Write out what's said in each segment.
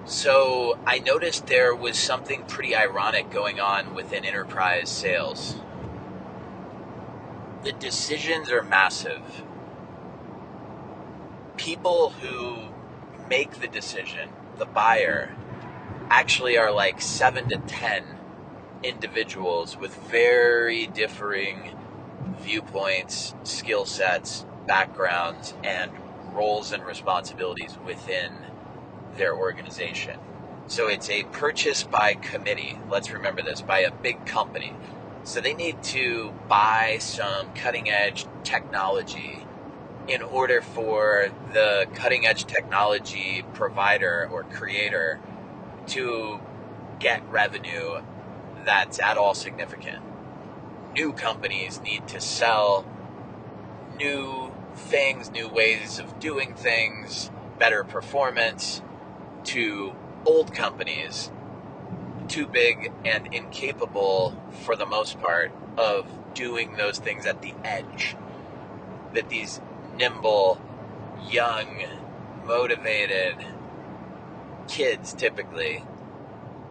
So I noticed there was something pretty ironic going on within enterprise sales. The decisions are massive. People who make the decision, the buyer, actually are like 7 to 10 individuals with very differing viewpoints, skill sets, backgrounds, and roles and responsibilities within their organization. So it's a purchase by committee. Let's remember this, by a big company. So they need to buy some cutting edge technology in order for the cutting edge technology provider or creator to get revenue that's at all significant. New companies need to sell new things, new ways of doing things, better performance to old companies, too big and incapable for the most part of doing those things at the edge that these nimble, young, motivated kids typically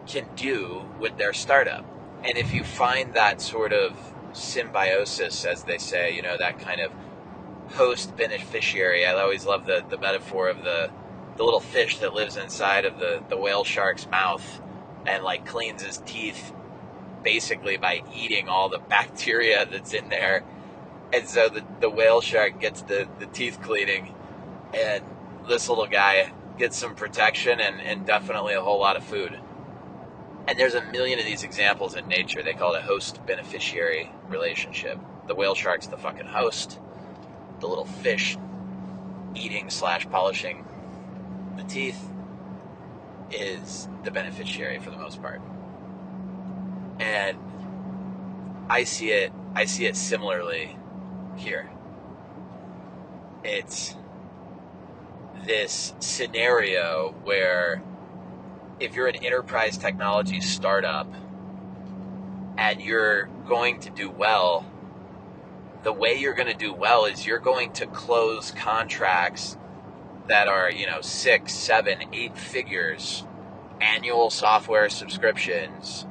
can do with their startup. And if you find that sort of symbiosis, as they say, that kind of host beneficiary, I always love the metaphor of the little fish that lives inside of the whale shark's mouth and like cleans his teeth basically by eating all the bacteria that's in there. And so the whale shark gets the teeth cleaning, and this little guy gets some protection and definitely a whole lot of food. And there's a million of these examples in nature. They call it a host-beneficiary relationship. The whale shark's the fucking host. The little fish eating/polishing the teeth is the beneficiary for the most part. And I see it similarly here. It's this scenario where if you're an enterprise technology startup and you're going to do well, the way you're going to do well is you're going to close contracts that are, 6, 7, 8 figures, annual software subscriptions,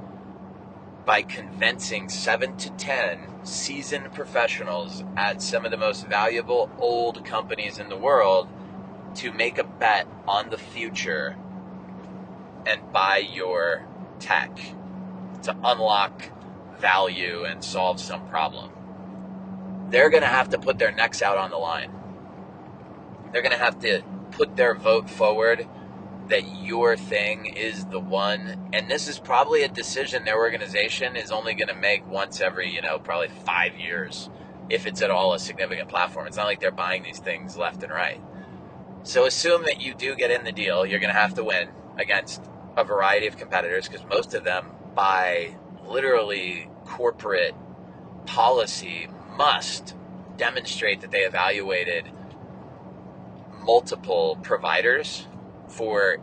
by convincing 7 to 10 seasoned professionals at some of the most valuable old companies in the world to make a bet on the future and buy your tech to unlock value and solve some problem. They're going to have to put their necks out on the line. They're going to have to put their vote forward that your thing is the one. And this is probably a decision their organization is only going to make once every, probably 5 years, if it's at all a significant platform. It's not like they're buying these things left and right. So assume that you do get in the deal. You're going to have to win against a variety of competitors because most of them, by literally corporate policy, must demonstrate that they evaluated multiple providers for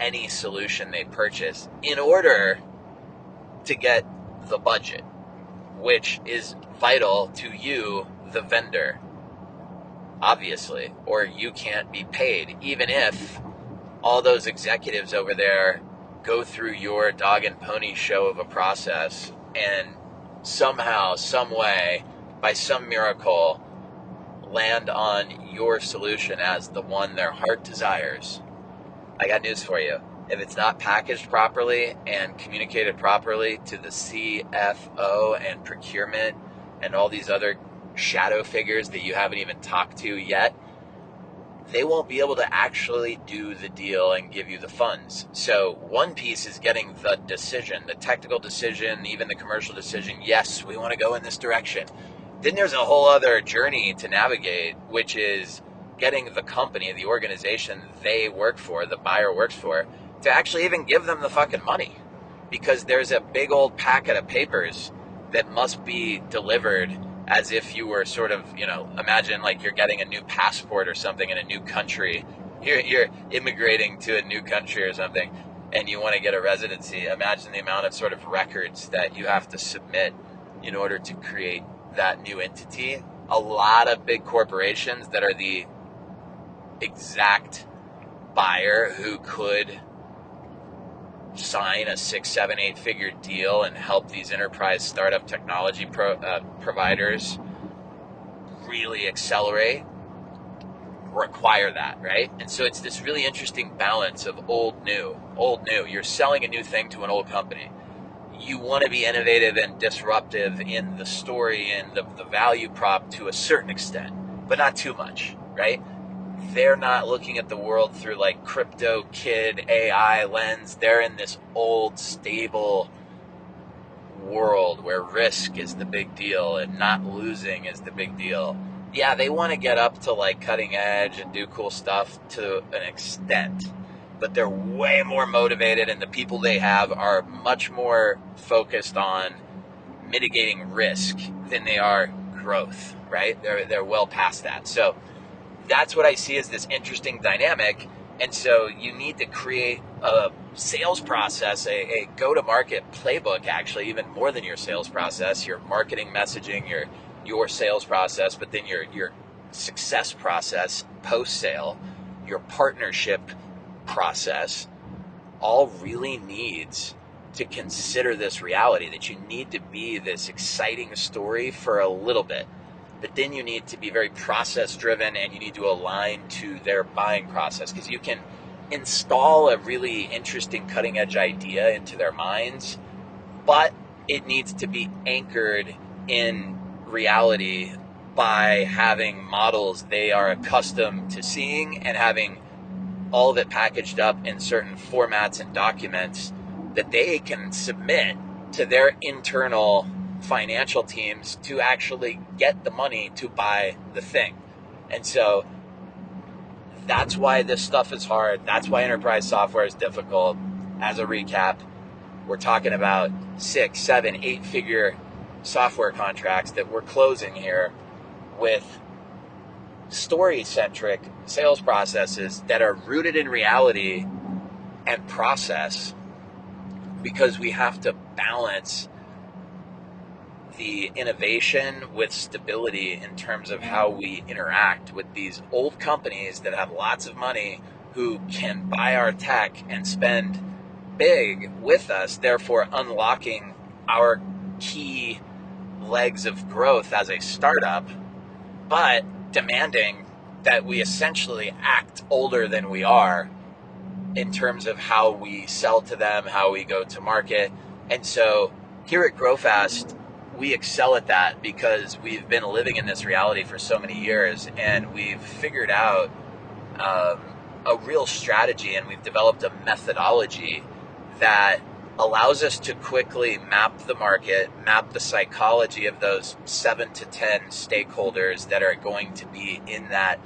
any solution they purchase in order to get the budget, which is vital to you, the vendor, obviously, or you can't be paid, even if all those executives over there go through your dog and pony show of a process and somehow, some way, by some miracle, land on your solution as the one their heart desires. I got news for you. If it's not packaged properly and communicated properly to the CFO and procurement and all these other shadow figures that you haven't even talked to yet, they won't be able to actually do the deal and give you the funds. So one piece is getting the decision, the technical decision, even the commercial decision. Yes, we want to go in this direction. Then there's a whole other journey to navigate, which is getting the company, the organization they work for, the buyer works for, to actually even give them the fucking money. Because there's a big old packet of papers that must be delivered as if you were sort of, imagine like you're getting a new passport or something in a new country. You're immigrating to a new country or something, and you want to get a residency. Imagine the amount of sort of records that you have to submit in order to create that new entity. A lot of big corporations that are the exact buyer who could sign a 6, 7, 8-figure deal and help these enterprise startup technology providers really accelerate require that, right? And so it's this really interesting balance of old, new. You're selling a new thing to an old company. You want to be innovative and disruptive in the story and the value prop to a certain extent, but not too much, right? They're not looking at the world through like crypto kid AI lens. They're in this old, stable world where risk is the big deal and not losing is the big deal. Yeah, they want to get up to like cutting edge and do cool stuff to an extent, but they're way more motivated, and the people they have are much more focused on mitigating risk than they are growth, right? They're well past that. So that's what I see as this interesting dynamic. And so you need to create a sales process, a go-to-market playbook, actually, even more than your sales process, your marketing messaging, your sales process, but then your success process post-sale, your partnership process, all really needs to consider this reality that you need to be this exciting story for a little bit. But then you need to be very process driven, and you need to align to their buying process, because you can install a really interesting cutting edge idea into their minds, but it needs to be anchored in reality by having models they are accustomed to seeing and having all of it packaged up in certain formats and documents that they can submit to their internal financial teams to actually get the money to buy the thing. And so that's why this stuff is hard. That's why enterprise software is difficult. As a recap, we're talking about 6, 7, 8-figure software contracts that we're closing here with story-centric sales processes that are rooted in reality and process, because we have to balance the innovation with stability in terms of how we interact with these old companies that have lots of money who can buy our tech and spend big with us, therefore unlocking our key legs of growth as a startup, but demanding that we essentially act older than we are in terms of how we sell to them, how we go to market. And so here at GrowFast, we excel at that because we've been living in this reality for so many years, and we've figured out a real strategy, and we've developed a methodology that allows us to quickly map the market, map the psychology of those 7 to 10 stakeholders that are going to be in that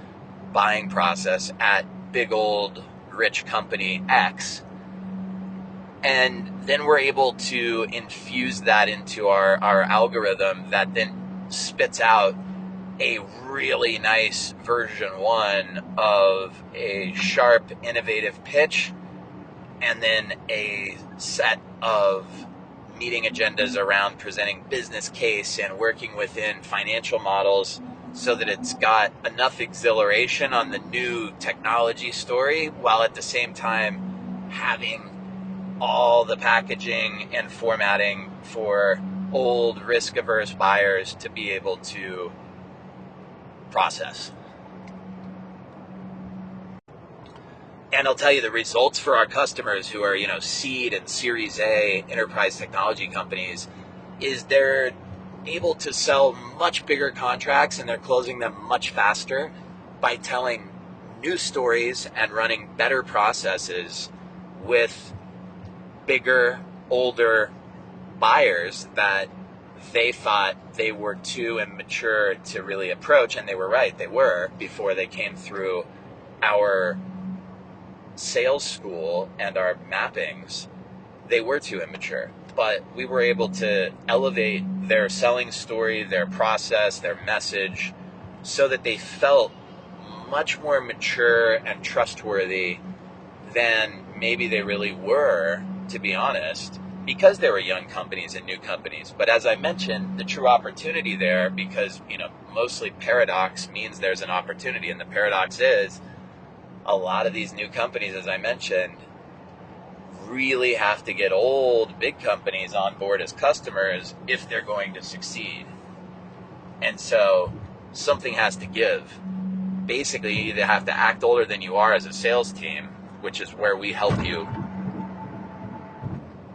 buying process at big old rich company X. And then we're able to infuse that into our algorithm that then spits out a really nice version 1 of a sharp, innovative pitch, and then a set of meeting agendas around presenting business case and working within financial models so that it's got enough exhilaration on the new technology story, while at the same time having all the packaging and formatting for old risk-averse buyers to be able to process. And I'll tell you, the results for our customers who are, seed and Series A enterprise technology companies is they're able to sell much bigger contracts, and they're closing them much faster by telling new stories and running better processes with bigger, older buyers that they thought they were too immature to really approach. And they were right. They were, before they came through our sales school and our mappings. They were too immature, but we were able to elevate their selling story, their process, their message, so that they felt much more mature and trustworthy than maybe they really were, to be honest, because they were young companies and new companies. But as I mentioned, the true opportunity there, because, mostly paradox means there's an opportunity. And the paradox is a lot of these new companies, as I mentioned, really have to get old big companies on board as customers if they're going to succeed. And so something has to give. Basically, you either have to act older than you are as a sales team, which is where we help you,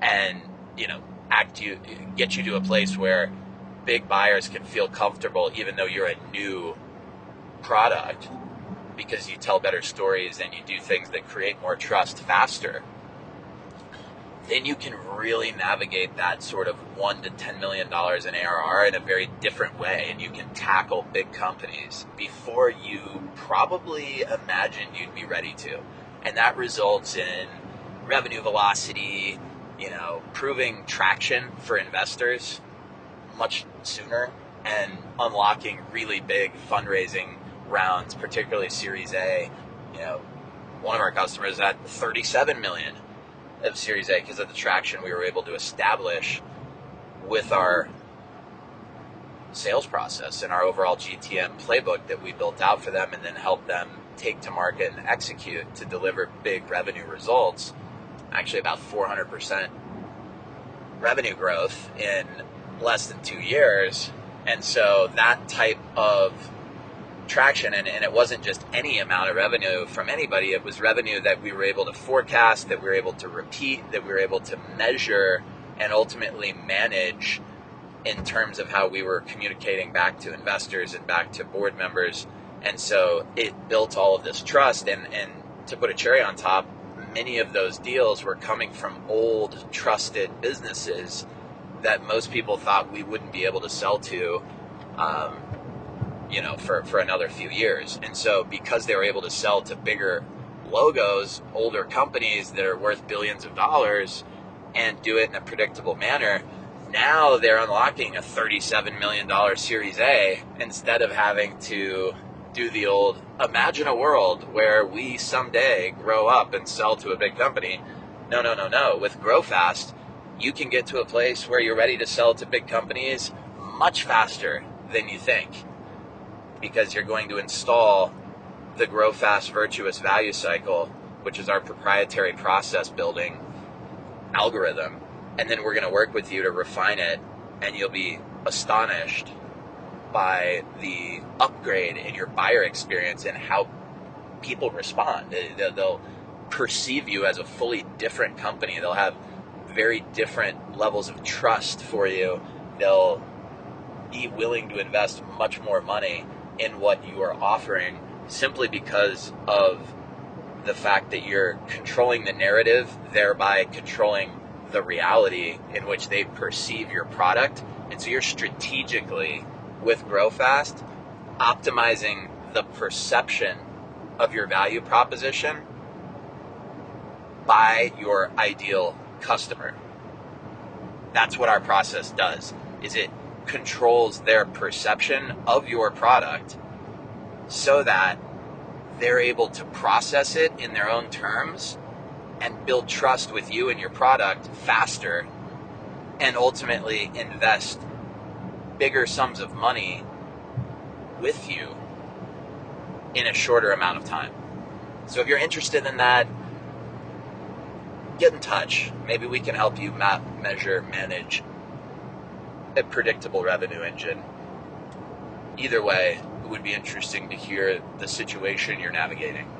and get you to a place where big buyers can feel comfortable even though you're a new product, because you tell better stories and you do things that create more trust faster. Then you can really navigate that sort of $1 to $10 million in ARR in a very different way, and you can tackle big companies before you probably imagined you'd be ready to. And that results in revenue velocity, proving traction for investors much sooner, and unlocking really big fundraising rounds, particularly Series A. One of our customers had 37 million of Series A because of the traction we were able to establish with our sales process and our overall GTM playbook that we built out for them and then helped them take to market and execute to deliver big revenue results. Actually about 400% revenue growth in less than 2 years. And so that type of traction, and it wasn't just any amount of revenue from anybody, it was revenue that we were able to forecast, that we were able to repeat, that we were able to measure and ultimately manage in terms of how we were communicating back to investors and back to board members. And so it built all of this trust, and to put a cherry on top, many of those deals were coming from old trusted businesses that most people thought we wouldn't be able to sell to for another few years. And so because they were able to sell to bigger logos, older companies that are worth billions of dollars, and do it in a predictable manner, now they're unlocking a $37 million Series A instead of having to do the old, imagine a world where we someday grow up and sell to a big company. No. With Grow Fast, you can get to a place where you're ready to sell to big companies much faster than you think, because you're going to install the Grow Fast Virtuous Value Cycle, which is our proprietary process building algorithm. And then we're going to work with you to refine it, and you'll be astonished by the upgrade in your buyer experience and how people respond. They'll perceive you as a fully different company. They'll have very different levels of trust for you. They'll be willing to invest much more money in what you are offering simply because of the fact that you're controlling the narrative, thereby controlling the reality in which they perceive your product. And so you're strategically, with Grow Fast, optimizing the perception of your value proposition by your ideal customer. That's what our process does, is it controls their perception of your product so that they're able to process it in their own terms and build trust with you and your product faster, and ultimately invest bigger sums of money with you in a shorter amount of time. So if you're interested in that, get in touch. Maybe we can help you map, measure, manage a predictable revenue engine. Either way, it would be interesting to hear the situation you're navigating.